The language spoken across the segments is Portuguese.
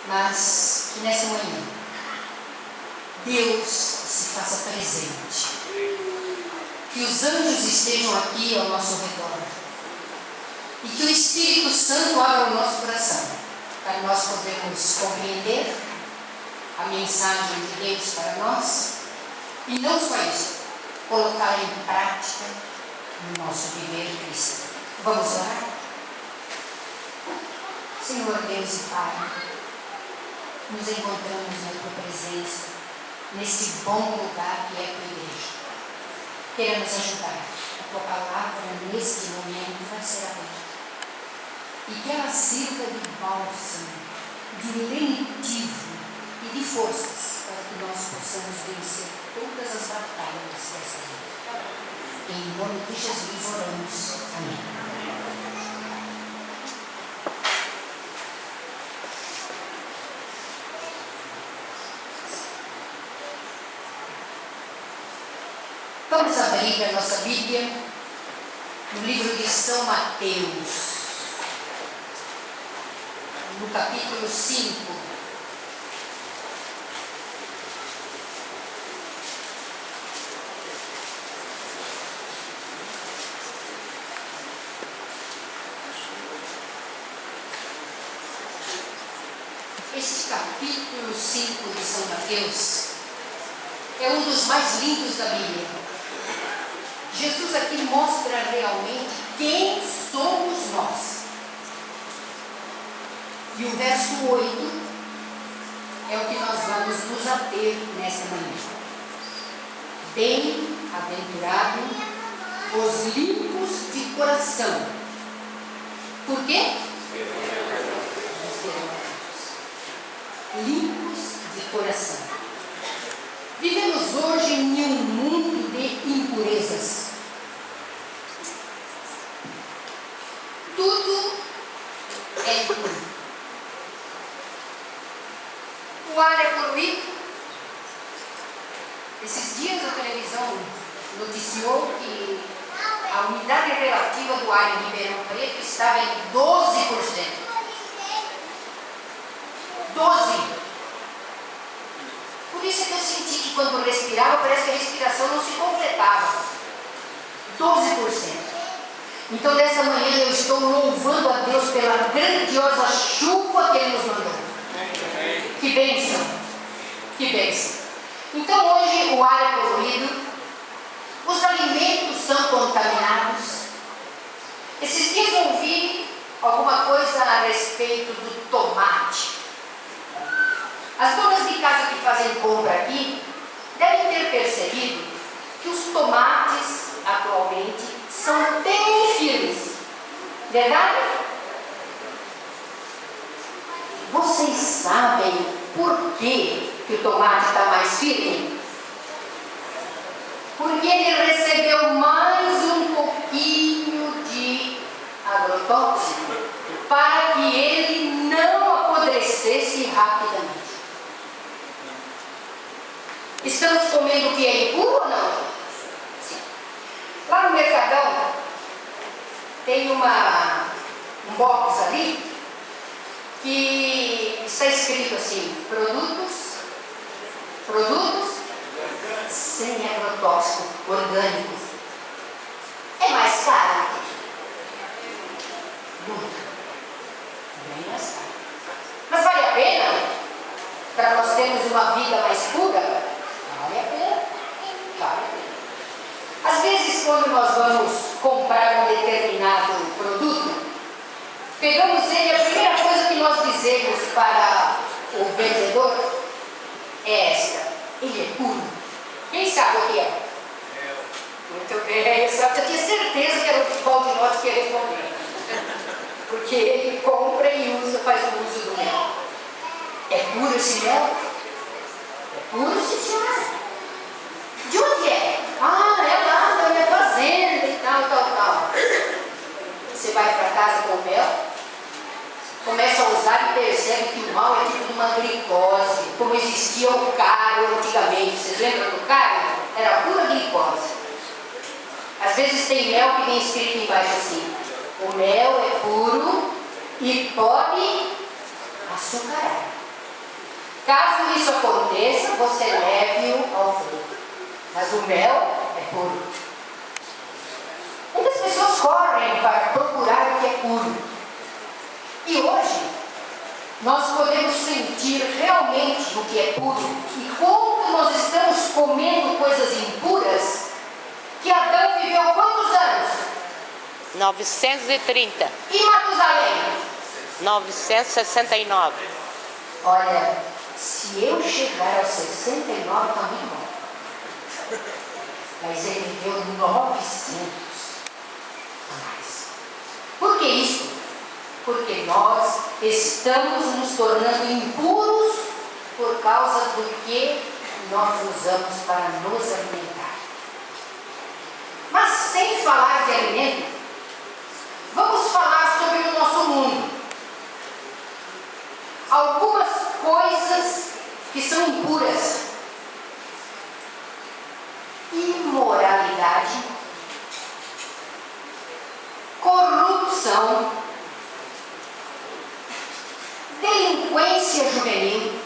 mas que nessa manhã Deus se faça presente, que os anjos estejam aqui ao nosso redor e que o Espírito Santo abra o nosso coração para nós podermos compreender a mensagem de Deus para nós e não só isso, colocar em prática no nosso viver cristão. Vamos orar? Senhor Deus e Pai, nos encontramos na Tua presença, nesse bom lugar que é a Tua igreja. Queira nos ajudar. A Tua palavra neste momento vai ser aberta. E que ela sirva de bálsamo, de lenitivo e de forças para que nós possamos vencer todas as batalhas dessa vida. Em nome de Jesus oramos. Amém. Vamos abrir a nossa Bíblia no livro de São Mateus, no capítulo 5. Este capítulo 5 de São Mateus é um dos mais lindos da Bíblia. Jesus aqui mostra realmente quem somos nós. E o verso 8 é o que nós vamos nos ater nesta manhã. Bem-aventurado os limpos de coração. Por quê? Limpos de coração. Vivemos hoje em um mundo de impurezas. Tudo é impuro. O ar é poluído. Esses dias a televisão noticiou que a umidade relativa do ar em Ribeirão Preto estava em 12%. 12%. Por isso é que eu senti que quando eu respirava, parece que a respiração não se completava. 12%. Então, nessa manhã, eu estou louvando a Deus pela grandiosa chuva que Ele nos mandou. Que bênção! Que bênção! Então, hoje o ar é poluído, os alimentos são contaminados. Esses dias eu ouvi alguma coisa a respeito do tomate. As donas de casa que fazem compra aqui devem ter percebido que os tomates atualmente são bem firmes. Verdade? Vocês sabem por que o tomate está mais firme? Porque ele recebeu mais um pouquinho de agrotóxico para que ele não apodrecesse rapidamente. Estamos comendo o que é impuro ou não? Sim. Lá no Mercadão tem um box ali que está escrito assim: produtos sem agrotóxico orgânicos. É mais caro? Muito. Bem mais caro. Mas vale a pena? Para nós termos uma vida mais pura? Vale a pena. Vale a pena. Às vezes, quando nós vamos comprar um determinado produto, pegamos ele, a primeira coisa que nós dizemos para o vendedor é esta: ele é puro. Quem sabe o que é? Muito bem, eu tinha certeza que era o Valdinotti que ia responder. Porque ele compra e usa, faz o uso do mel. É puro esse mel? É puro, sim, senhora. De onde é? Ah, é lá da minha fazenda e tal. Você vai para casa com o mel, começa a usar e percebe que o mal é tipo de uma glicose, como existia o cário antigamente. Vocês lembram do cário? Era pura glicose. Às vezes tem mel que vem escrito embaixo assim: o mel é puro e pode açucarar. Caso isso aconteça, você leve-o ao fogo. Mas o mel é puro. Muitas pessoas correm para procurar o que é puro. E hoje, nós podemos sentir realmente o que é puro. E quando nós estamos comendo coisas impuras, que Adão viveu quantos anos? 930. E Matusalém? 969. Olha, se eu chegar aos 69, está muito bom. Mas ele viveu 900 a mais. Por que isso? Porque nós estamos nos tornando impuros por causa do que nós usamos para nos alimentar. Mas sem falar de alimento, vamos falar sobre o nosso mundo. Algumas coisas que são impuras. Imoralidade, corrupção, delinquência juvenil,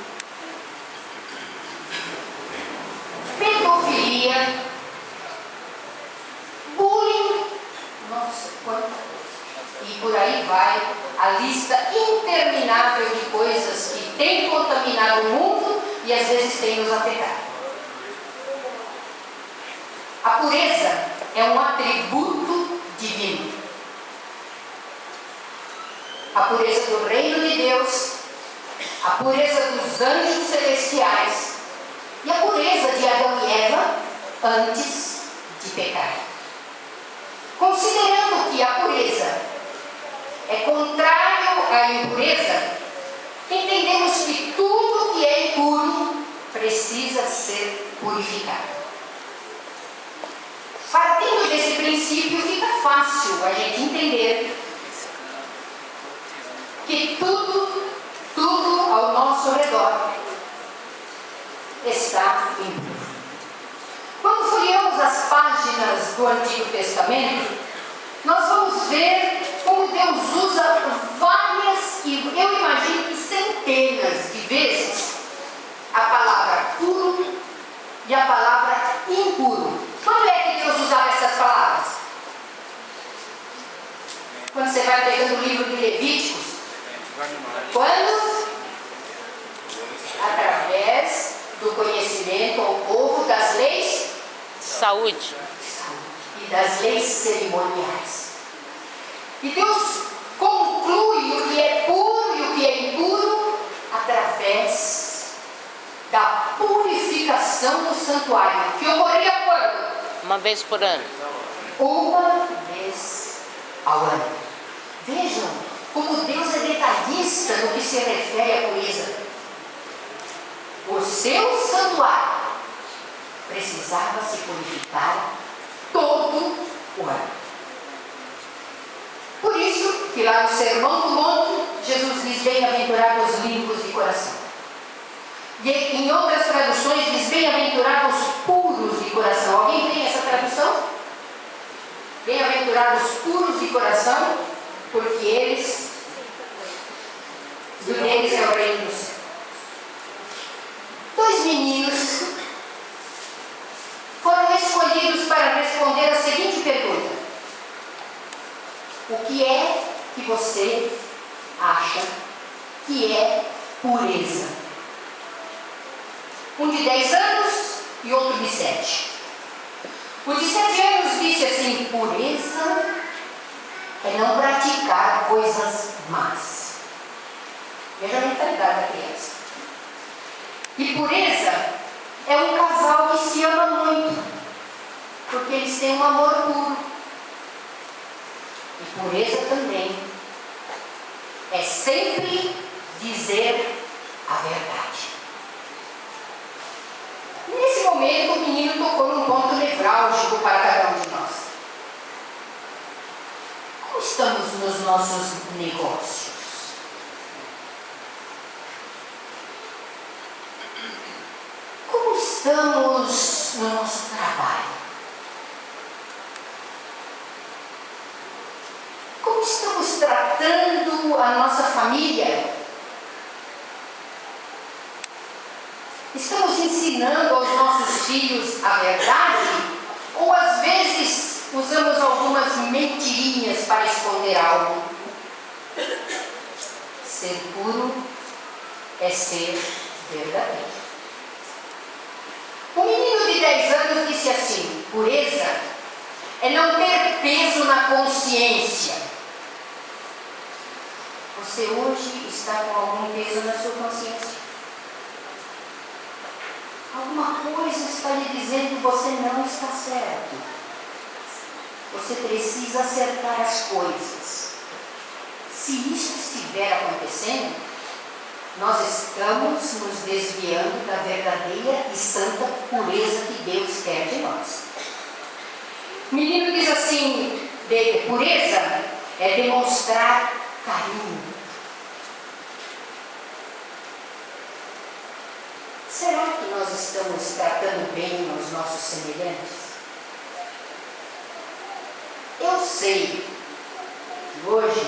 pedofilia, bullying, nossa, quanta coisa. E por aí vai a lista interminável de coisas que têm contaminado o mundo e às vezes têm nos afetado. A pureza é um atributo divino. A pureza do reino de Deus, a pureza dos anjos celestiais e a pureza de Adão e Eva antes de pecar. Considerando que a pureza é contrário à impureza, entendemos que tudo que é impuro precisa ser purificado. Partindo desse princípio, fica fácil a gente entender que tudo ao nosso redor está impuro. Quando folheamos as páginas do Antigo Testamento, nós vamos ver como Deus usa várias, e eu imagino que centenas de vezes, a palavra puro e a palavra impuro. Quando é que Deus usava essas palavras? Quando você vai pegando o livro de Levíticos. Quando? Através do conhecimento ao povo das leis. Saúde. E das leis cerimoniais. E Deus conclui o que é puro e o que é impuro através da purificação do santuário, que ocorria quando? Uma vez por ano. Uma vez ao ano. Vejam como Deus é detalhista no que se refere à pureza. O seu santuário precisava se purificar todo o ano. Por isso que lá no Sermão do Monte, Jesus diz: bem-aventurados os limpos de coração. E em outras traduções diz: bem-aventurados os puros de coração. Alguém tem essa tradução? Bem-aventurados os puros de coração, porque deles é o reino do céu. Dois meninos foram escolhidos para responder a seguinte pergunta: o que é que você acha que é pureza? Um de 10 anos e outro de 7. O de 7 anos disse assim: pureza é não praticar coisas más. Veja a mentalidade da criança. E pureza é um casal que se ama muito, porque eles têm um amor puro. E pureza também é sempre dizer a verdade. Nesse momento, o menino tocou num ponto nevrálgico para cada um de nós. Como estamos nos nossos negócios? Como estamos no nosso trabalho? Como estamos tratando a nossa família? Estamos ensinando aos nossos filhos a verdade? Ou às vezes usamos algumas mentirinhas para esconder algo? Ser puro é ser verdadeiro. Um menino de 10 anos disse assim: pureza é não ter peso na consciência. Você hoje está com algum peso na sua consciência? Alguma coisa está lhe dizendo que você não está certo. Você precisa acertar as coisas. Se isso estiver acontecendo, nós estamos nos desviando da verdadeira e santa pureza que Deus quer de nós. O menino diz assim: pureza é demonstrar carinho. Será que nós estamos tratando bem os nossos semelhantes? Eu sei que hoje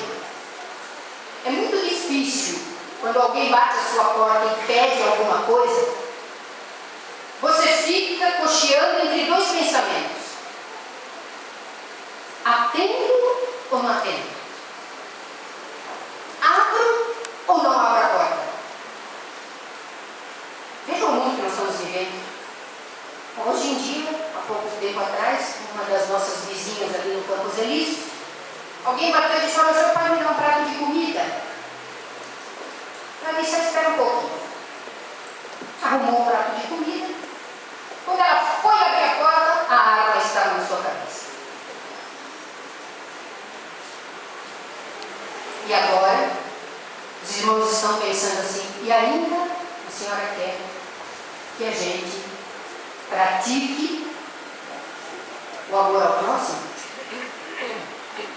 é muito difícil, quando alguém bate a sua porta e pede alguma coisa, você fica cocheando entre dois pensamentos: atendo ou não atendo? Abro ou não abro a porta? Veja o mundo que nós estamos vivendo. Hoje em dia, há pouco tempo atrás, uma das nossas vizinhas ali no Campos Elíseos, alguém bateu e disse: olha, o senhor pode me dar um prato de comida? Ela disse: espera um pouquinho. Arrumou um prato de comida. Quando ela foi abrir a porta, a arma estava na sua cabeça. E agora, os irmãos estão pensando assim: e ainda a senhora quer que a gente pratique o amor ao próximo?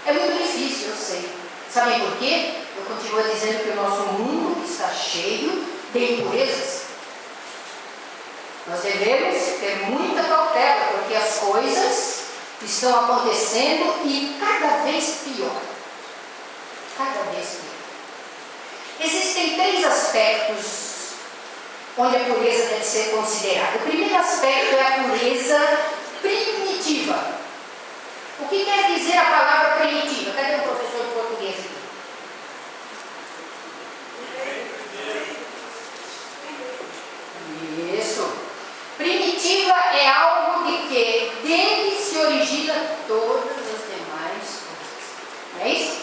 É muito difícil, eu sei. Sabem por quê? Eu continuo dizendo que o nosso mundo está cheio de impurezas. Nós devemos ter muita cautela, porque as coisas estão acontecendo e cada vez pior. Cada vez pior. Existem 3 aspectos onde a pureza deve ser considerada. O primeiro aspecto é a pureza primitiva. O que quer dizer a palavra primitiva? Cadê o professor de português aqui? Isso. Primitiva é algo de que dele se origina todas as demais coisas. Não é isso?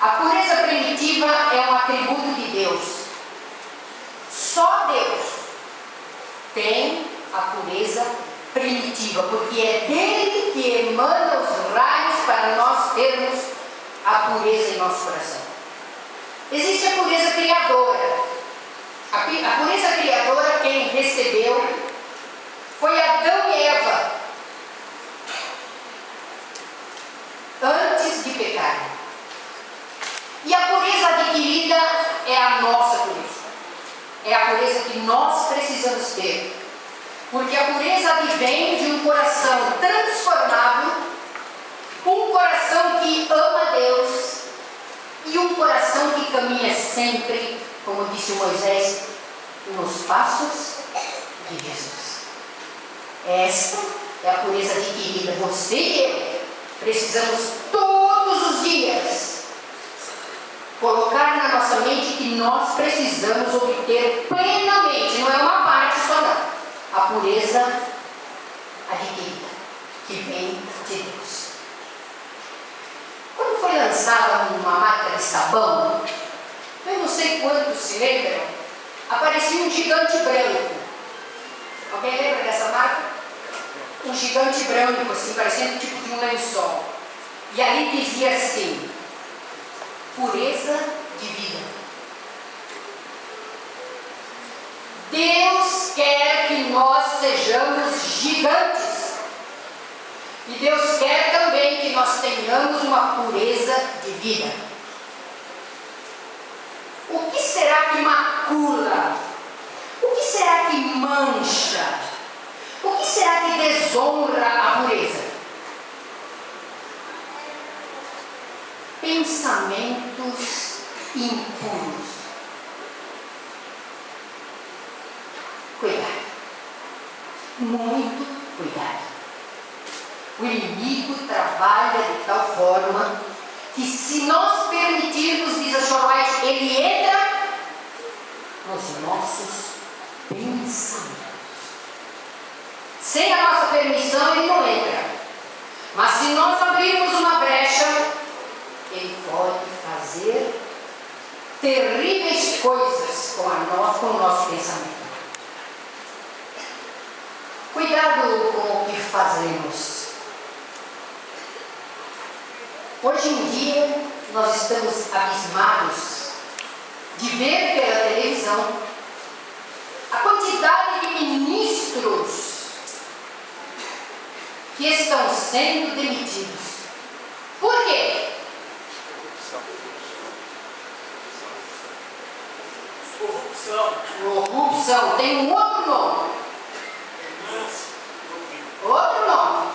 A pureza primitiva é um atributo de Deus. Só Deus tem a pureza primitiva, porque é dele que emana os raios para nós termos a pureza em nosso coração. Existe a pureza criadora. A pureza criadora, quem recebeu foi Adão e Eva, antes de pecar. E a pureza adquirida é a nossa pureza. É a pureza que nós precisamos ter. Porque a pureza advém de um coração transformado, um coração que ama Deus e um coração que caminha sempre, como disse Moisés, nos passos de Jesus. Esta é a pureza adquirida. Você e eu precisamos todos os dias colocar na nossa mente que nós precisamos obter plenamente, não é uma parte só não, a pureza adquirida, que vem de Deus. Quando foi lançada uma marca de sabão, eu não sei quantos se lembram, aparecia um gigante branco. Alguém lembra dessa marca? Um gigante branco, assim, parecendo tipo de um lençol. E ali dizia assim: pureza de vida. Deus quer que nós sejamos gigantes. E Deus quer também que nós tenhamos uma pureza de vida. O que será que macula? O que será que mancha? O que será que desonra a pureza? Pensamentos impuros. Cuidado. muito cuidado. O inimigo trabalha de tal forma que, se nós permitirmos, diz a Sharon White, ele entra nos nossos pensamentos. Sem a nossa permissão, ele não entra. Mas se nós abrirmos uma brecha, ele pode fazer terríveis coisas com o nosso pensamento. Cuidado com o que fazemos. Hoje em dia, nós estamos abismados de ver pela televisão a quantidade de ministros que estão sendo demitidos. Por quê? Corrupção. Tem um outro nome. Outro nome.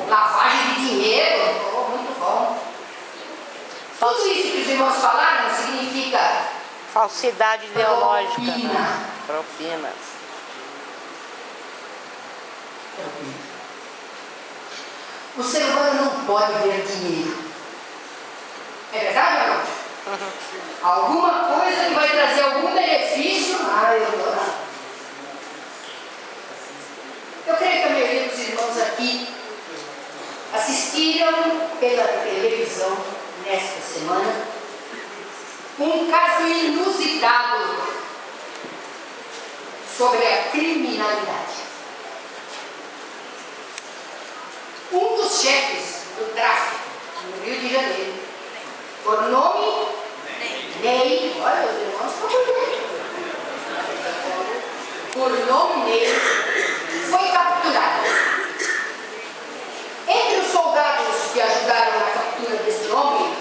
Lavagem de dinheiro. Muito bom. Tudo isso que os irmãos falaram significa Falsidade ideológica. propina. Né? Propina. O ser humano não pode ver dinheiro. É verdade ou não? Alguma coisa que vai trazer algum benefício. Eu creio que a maioria dos irmãos aqui assistiram pela televisão nesta semana um caso inusitado sobre a criminalidade. Um dos chefes do tráfico no Rio de Janeiro, por nome Ney, olha, os irmãos estão por nome Ney, foi capturado. Entre os soldados que ajudaram na captura deste homem,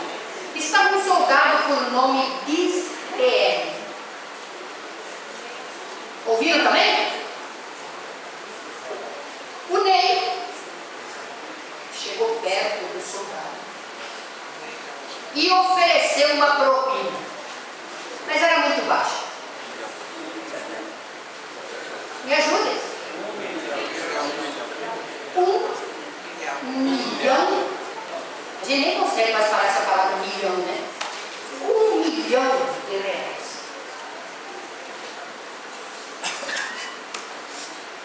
estava um soldado por nome Israel. Ouviram também? O Ney chegou perto do soldado e ofereceu uma propina, mas era muito baixa. Me ajudem. 1 milhão. A gente nem consegue mais falar essa palavra milhão, né? 1 milhão de reais.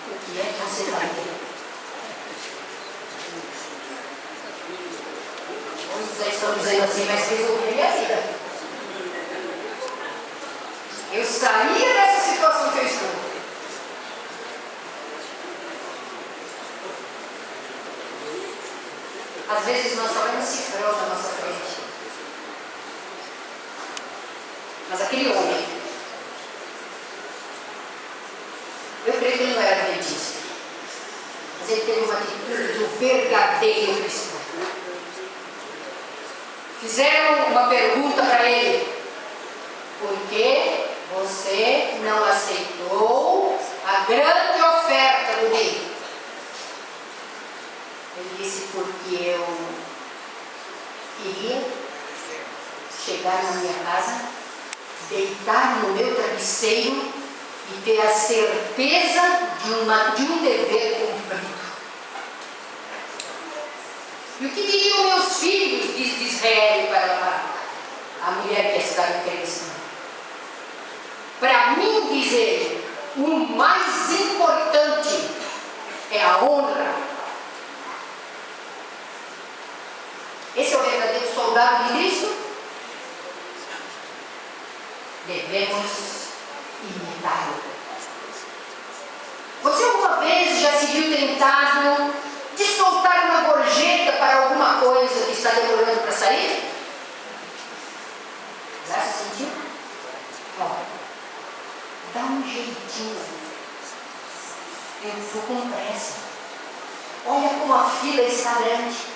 O que é que você faria? Vocês estão dizendo assim, mas resolvi minha vida. Eu saía dessa situação que eu estou. Às vezes nós só vemos cifrão na nossa frente. Mas aquele homem, eu creio que ele não era adventista, mas ele teve uma atitude do verdadeiro cristão. Fizeram uma pergunta para ele: por que você não aceitou a grande oferta do rei? Ele disse: porque eu queria chegar na minha casa, deitar no meu travesseiro e ter a certeza de um dever cumprido. E o que diriam meus filhos, diz Israel para a mulher que estava entrevistando? Para mim, diz ele, o mais importante é a honra. Esse é o verdadeiro soldado de Cristo? Devemos imitá-lo. Você alguma vez já se viu tentado de soltar uma gorjeta para alguma coisa que está demorando para sair? Já se sentiu? Ó, dá um jeitinho. Eu estou com pressa. Olha como a fila está grande.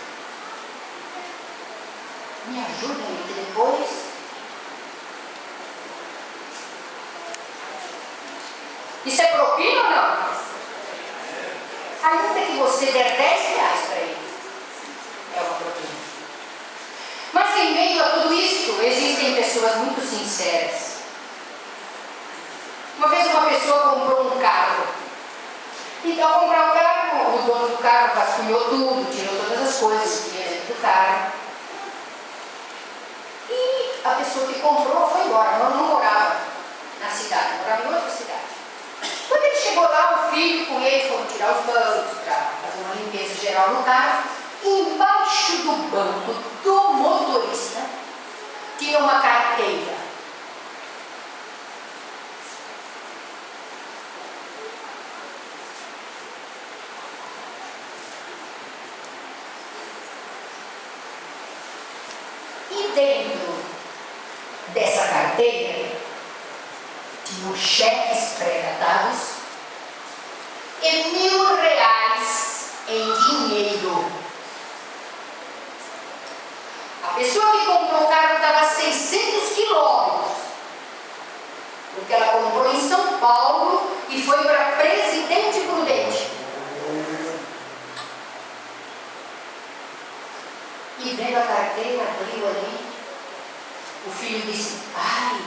Me ajuda que depois. Isso é propina ou não? Ainda que você der 10 reais para ele, é uma propina. Mas em meio a tudo isso, existem pessoas muito sinceras esquadrinhou tudo, tirou todas as coisas que tinha dentro do carro. E a pessoa que comprou foi embora, não morava na cidade, morava em outra cidade. Quando ele chegou lá, o filho com ele foram tirar os bancos para fazer uma limpeza geral no carro. Embaixo do banco do motorista tinha uma carteira. E dentro dessa carteira tinham cheques pré-datados e R$1.000 em dinheiro. A pessoa que comprou o carro estava a 600 quilômetros, porque ela comprou em São Paulo e foi para Presidente Prudente. E vendo a carteira, abriu ali, o filho disse: pai,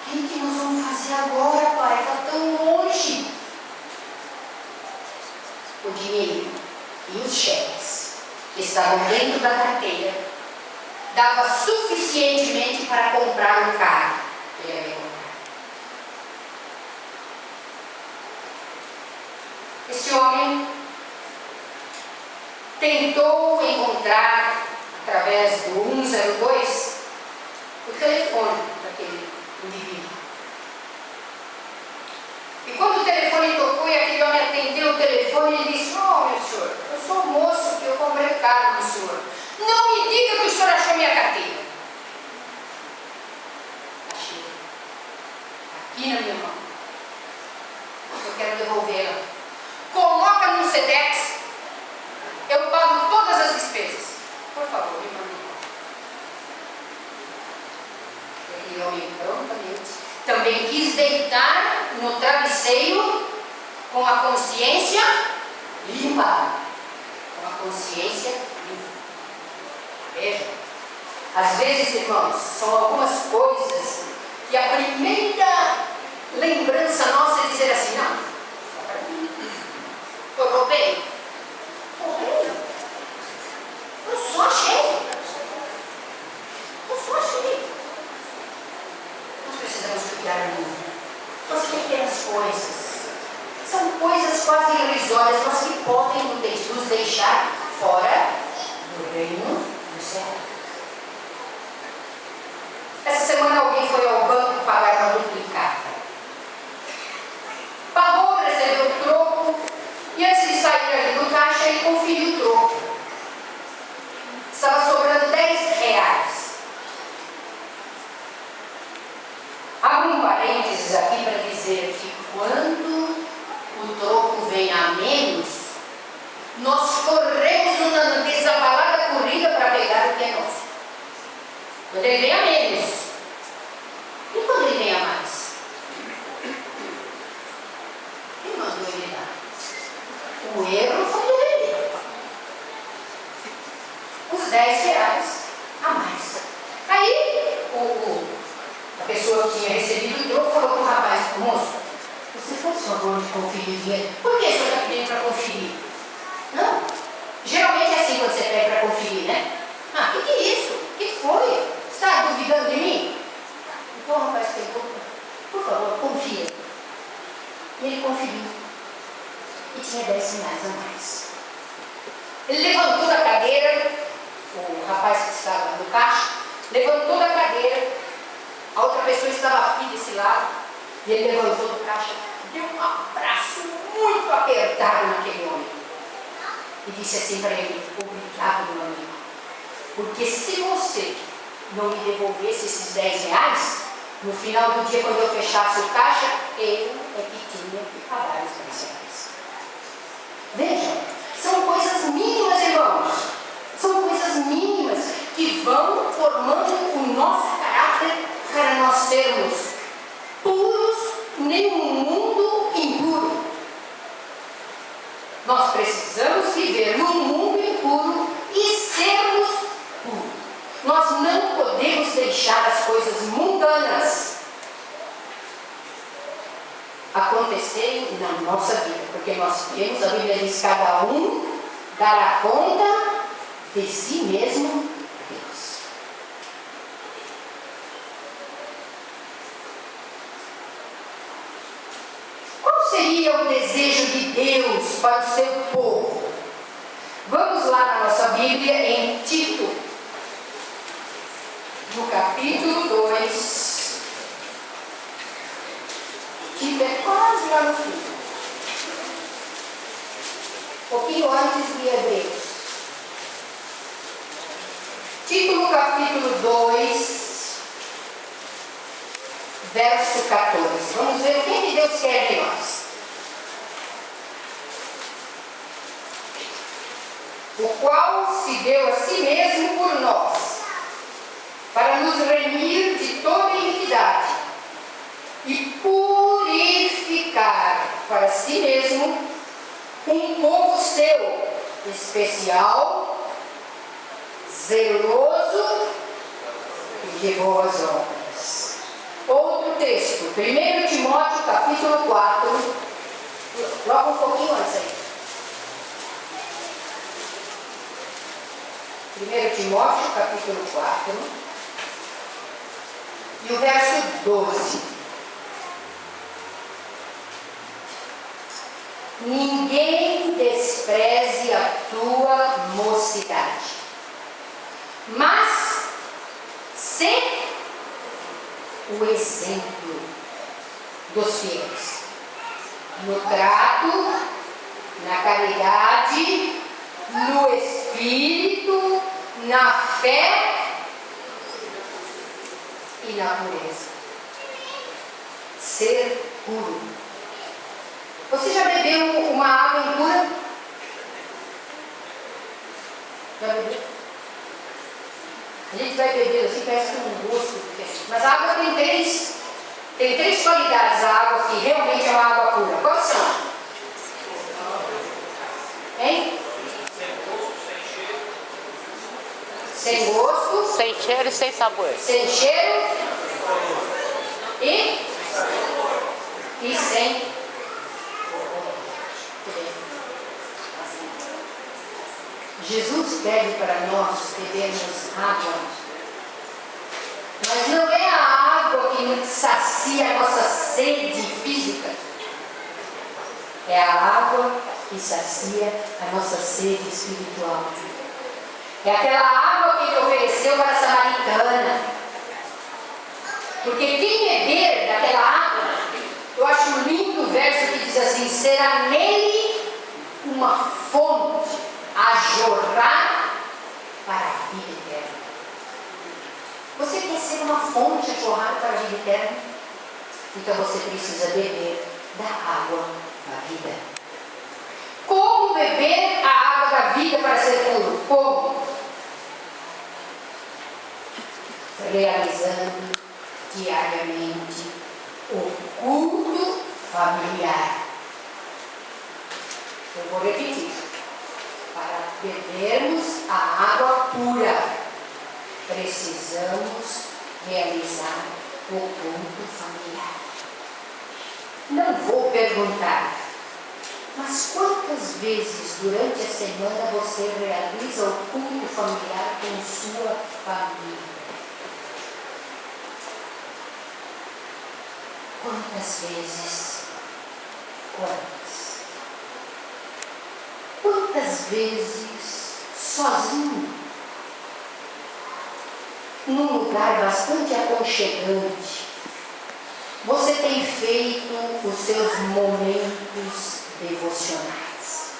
o que nós vamos fazer agora, pai? Está tão longe. O dinheiro e os cheques que estavam dentro da carteira dava suficientemente para comprar um carro que ele ia comprar. Esse homem tentou encontrar, através do 102, o telefone daquele indivíduo. E quando o telefone tocou e aquele homem atendeu o telefone, ele disse: oh, meu senhor, eu sou o moço que eu comprei o carro do senhor. Não me diga que o senhor achou minha carteira. Achei. Aqui na minha mão. Eu quero devolvê-la. Coloca no Sedex. Eu pago todas as despesas. Por favor, me mande. Aquele homem prontamente também quis deitar no travesseiro com a consciência limpa. Com a consciência limpa. Veja, às vezes, irmãos, são algumas coisas que a primeira lembrança nossa é dizer assim: não, só para mim. Eu roubei. Roubei? Eu só achei. Eu só achei. Nós precisamos cuidar muito. Nós pequenas coisas. São coisas quase irrisórias, mas que podem nos deixar fora do reino do céu. Essa semana alguém foi ao banco pagar uma duplicata. Pagou, recebeu o troco e antes de sair ali do caixa ele conferiu o troco. Estava sobrando R$10. Abro um parênteses aqui para dizer que quando o troco vem a menos, nós corremos numa desabalada corrida para pegar o que é nosso. Quando ele vem a menos. E quando ele vem a mais? Quem mandou ele dar? O erro foi dele. Os R$10 a mais. Aí, a pessoa que tinha recebido o troco falou para o rapaz: moço, você faz favor de conferir o dinheiro? Por que o senhor está pedindo para conferir? Não. Geralmente é assim quando você pede para conferir, né? Ah, o que é isso? O que foi? Está duvidando de mim? Então o rapaz pegou: por favor, confia. E ele conferiu. E tinha R$10 a mais. Ele levantou da cadeira, o rapaz que estava no caixa, levantou da cadeira, a outra pessoa estava aqui desse lado, e ele levantou do caixa, deu um abraço muito apertado naquele homem. E disse assim para ele: obrigado, meu amigo. Porque se você não me devolvesse esses R$10, no final do dia, quando eu fechasse o caixa, eu é que tinha que pagar os R$10. Vejam, são coisas mínimas, irmãos. São coisas mínimas que vão formando o nosso caráter para nós sermos puros, nem um mundo impuro. Nós precisamos viver num mundo impuro e sermos puros. Nós não podemos deixar as coisas mundanas acontecerem na nossa vida, porque nós temos, a Bíblia diz, cada um dará conta de si mesmo, Deus. Qual seria o desejo de Deus para o seu povo? Vamos lá na nossa Bíblia em Tito, no capítulo 2. Tito é quase lá no fim. Um pouquinho antes de Hebreus. Tito no capítulo 2, verso 14. Vamos ver o que Deus quer de nós. O qual se deu a si mesmo por nós, para nos remir de toda iniquidade e purificar para si mesmo um povo seu, especial, zeloso e de boas obras. Outro texto, 1 Timóteo capítulo 4, logo um pouquinho antes aí. 1 Timóteo capítulo 4 e o verso 12. Ninguém despreze a tua mocidade, mas sê o exemplo dos fiéis, no trato, na caridade, no espírito, na fé e na pureza. Ser puro. Você já bebeu uma água impura? Já bebeu? A gente vai beber assim, parece com um gosto diferente. Mas a água tem três qualidades, a água que realmente é uma água pura. Quais são? Hein? Sem gosto. Sem cheiro e sem sabor. Sem cheiro. E sem. Jesus pede para nós bebermos água, mas não é a água que nos sacia a nossa sede física, é a água que sacia a nossa sede espiritual. É aquela água que ele ofereceu para a samaritana, porque quem beber daquela água, eu acho lindo o verso que diz assim: será nele uma fonte a jorrar para a vida eterna. Você quer ser uma fonte a jorrar para a vida eterna? Então você precisa beber da água da vida. Como beber a água da vida para ser puro? Como? Realizando diariamente o culto familiar. Eu vou repetir. Para bebermos a água pura, precisamos realizar o culto familiar. Não vou perguntar, mas quantas vezes durante a semana você realiza o culto familiar com sua família? Quantas vezes? Quantas vezes sozinho, num lugar bastante aconchegante, você tem feito os seus momentos devocionais?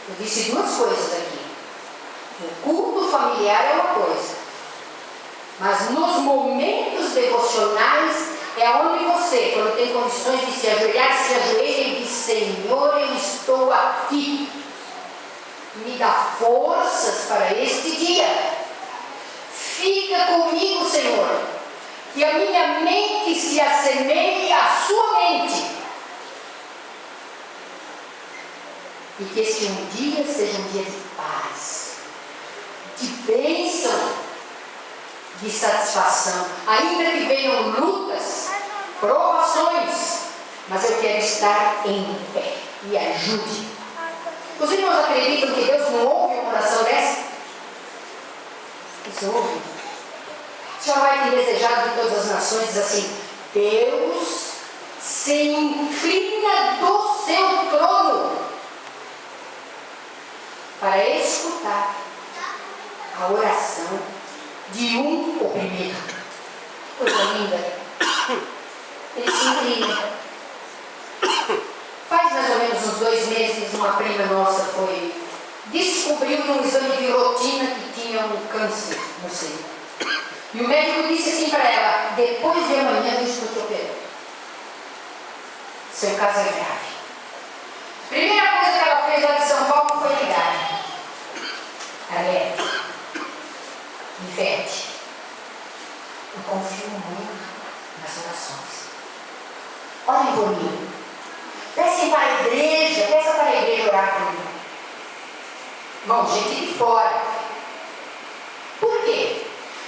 Eu disse duas coisas aqui. O culto familiar é uma coisa, mas nos momentos devocionais é onde você, quando tem condições de se ajoelhar, se ajoelha e diz: Senhor, eu estou aqui. Me dá forças para este dia. Fica comigo, Senhor. Que a minha mente se assemelhe à sua mente. E que este um dia seja um dia de paz, de bênção, de satisfação, ainda que venham lutas, provações, mas eu quero estar em pé. Me ajude. Os irmãos acreditam que Deus não ouve uma oração dessa? Deus ouve. O Senhor vai ter desejado de todas as nações, diz assim: Deus se inclina do seu trono para escutar a oração de um oprimido. Coisa linda. Ele se inclina. Faz mais ou menos uns 2 meses, uma prima nossa descobriu num exame de rotina que tinha um câncer no seio. E o médico disse assim para ela: depois de amanhã eu estou te operando. Seu caso é grave. Primeira coisa que ela fez lá de São Paulo foi ligar. Alerta. Ivete, eu confio muito nas orações. Olhem por mim. Peça para a igreja orar por mim. Bom, gente de fora. Por quê?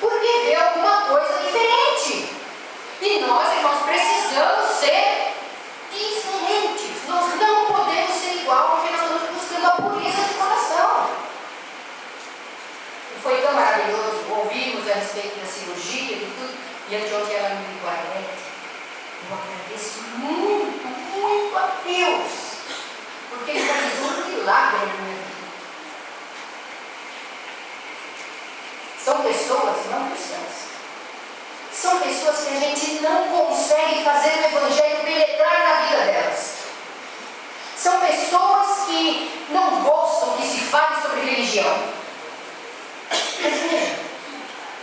Porque vê alguma coisa diferente. E nós, irmãos, precisamos ser diferentes. Nós não podemos ser igual, porque nós estamos buscando a pureza de coração. E foi tão maravilhoso. Ouvimos a respeito da cirurgia e tudo. E anteontem ela me ligou: eu agradeço muito, muito a Deus, porque Ele fez um milagre na minha vida. São pessoas não cristãs. São pessoas que a gente não consegue fazer o Evangelho penetrar na vida delas. São pessoas que não gostam que se fale sobre religião. Mas veja,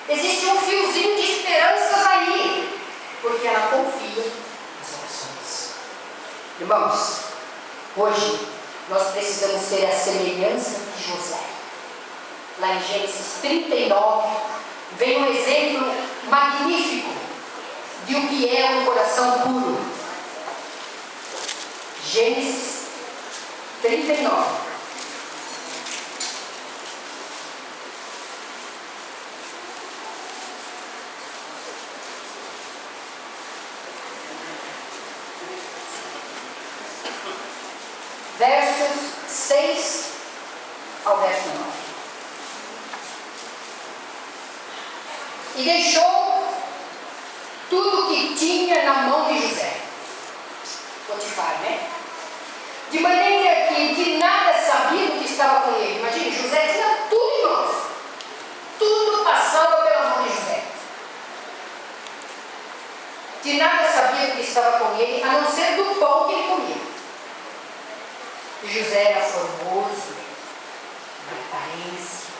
existe um fiozinho de esperanças aí, porque ela confia nas orações. Irmãos, hoje nós precisamos ser a semelhança de José. Lá em Gênesis 39, vem um exemplo magnífico de o que é um coração puro. Gênesis 39. Versos 6 ao verso 9. E deixou tudo que tinha na mão de José. Potifar, né? De maneira que de nada sabia do que estava com ele. Imagine, José tinha tudo em mãos. Tudo passava pela mão de José. De nada sabia do que estava com ele, a não ser do pão que ele comia. José era formoso, de aparência,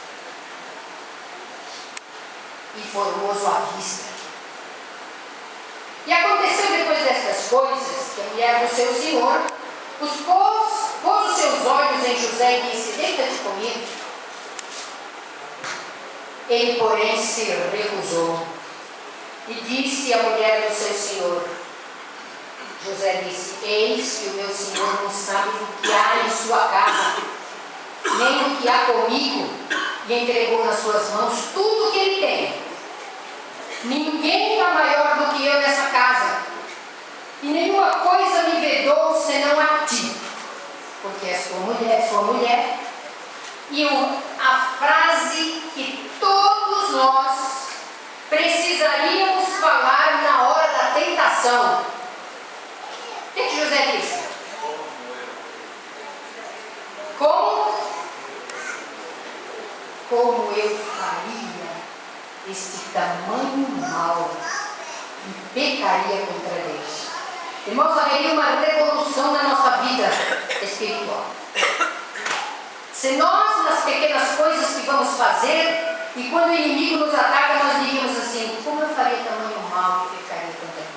e formoso à vista. E aconteceu depois destas coisas, que a mulher do seu senhor pôs os seus olhos em José e disse: deita-te comigo. Ele, porém, se recusou. E disse à mulher do seu senhor. José disse: eis que o meu senhor não sabe do que há em sua casa, nem do que há comigo, e entregou nas suas mãos tudo o que ele tem. Ninguém é maior do que eu nessa casa, e nenhuma coisa me vedou senão a ti, porque és sua mulher. E a frase que todos nós precisaríamos falar na hora da tentação. O que José disse? Como eu faria este tamanho mal e pecaria contra Deus? Irmãos, haveria uma revolução na nossa vida espiritual. Se nós, nas pequenas coisas que vamos fazer, e quando o inimigo nos ataca, nós diríamos assim: como eu faria tamanho mal e pecaria contra Deus?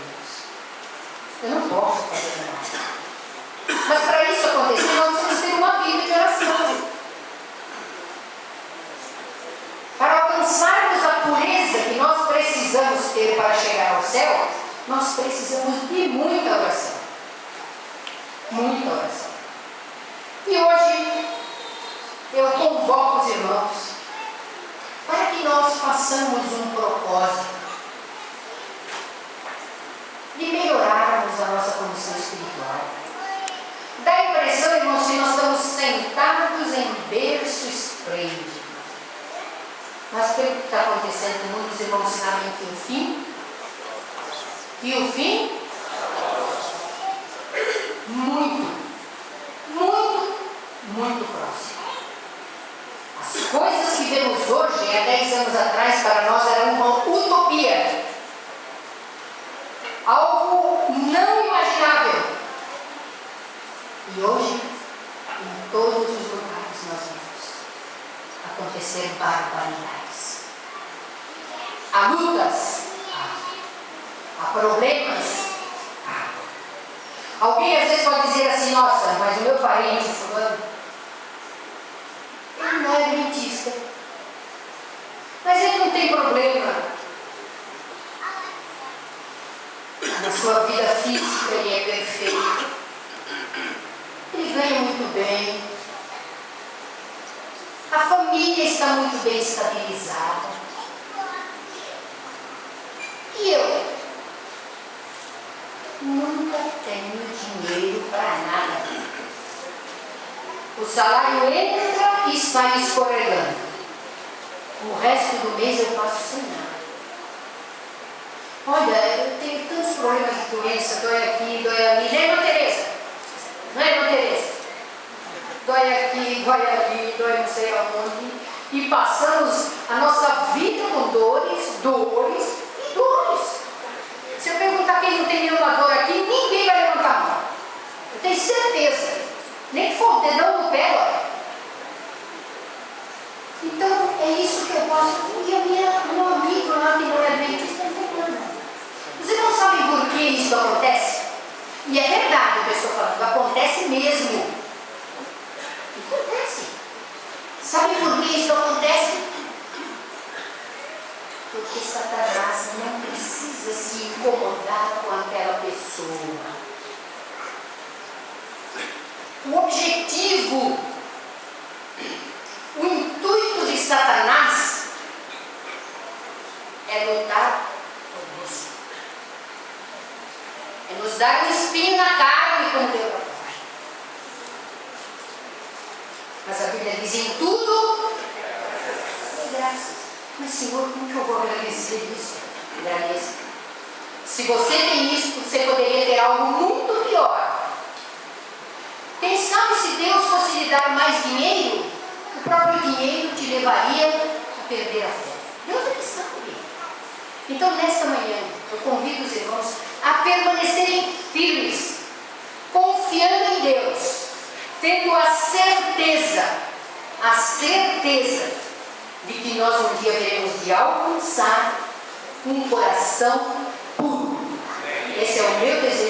Eu não posso fazer nada. Mas para isso acontecer, nós precisamos ter uma vida de oração. Para alcançarmos a pureza que nós precisamos ter para chegar ao céu, nós precisamos de muita oração. Muita oração. E hoje, eu convoco os irmãos para que nós façamos um propósito de melhorarmos a nossa condição espiritual. Dá a impressão, irmãos, que nós estamos sentados os irmãos sabem que o fim, muito, muito, muito próximo. As coisas que vemos hoje, há 10 anos atrás, para nós eram uma utopia. Algo não imaginável. E hoje, em todos os lugares nós vemos acontecer barbaridades. Há lutas, há problemas. Alguém às vezes pode dizer assim, nossa, mas o meu parente fulano, ele não é adventista, mas ele não tem problema na sua vida física, ele é perfeito, ele ganha muito bem, a família está muito bem estabilizada. E eu nunca tenho dinheiro para nada. O salário entra e sai escorregando. O resto do mês eu passo sem nada. Olha, eu tenho tantos problemas de doença, dói aqui, dói ali. Não é, irmã Tereza? Não é, irmã Tereza? Dói aqui, dói ali, dói não sei aonde. E passamos a nossa vida com dores. Se eu perguntar quem não tem nenhuma dor aqui, ninguém vai levantar a mão. Eu tenho certeza. Nem que for o dedão do pé, olha. Então, é isso que eu posso. E meu amigo lá que não é adventista não tem nada. Vocês não sabem por que isso acontece? E é verdade o que eu estou falando. Acontece mesmo. Acontece. Sabe por que isso acontece? Porque Satanás não precisa se incomodar com aquela pessoa. O objetivo, o intuito de Satanás é lutar conosco. É nos dar um espinho na carne, como deu para falar. Mas a Bíblia diz em tudo, dê graças. Mas Senhor, como que eu vou agradecer isso? Agradeça. Se você tem isso, você poderia ter algo muito pior. Quem sabe se Deus fosse lhe dar mais dinheiro, o próprio dinheiro te levaria a perder a fé. Deus é que sabe. Então, nesta manhã, eu convido os irmãos a permanecerem firmes, confiando em Deus, tendo a certeza de que nós um dia veremos de alcançar um coração puro. Esse é o meu desejo.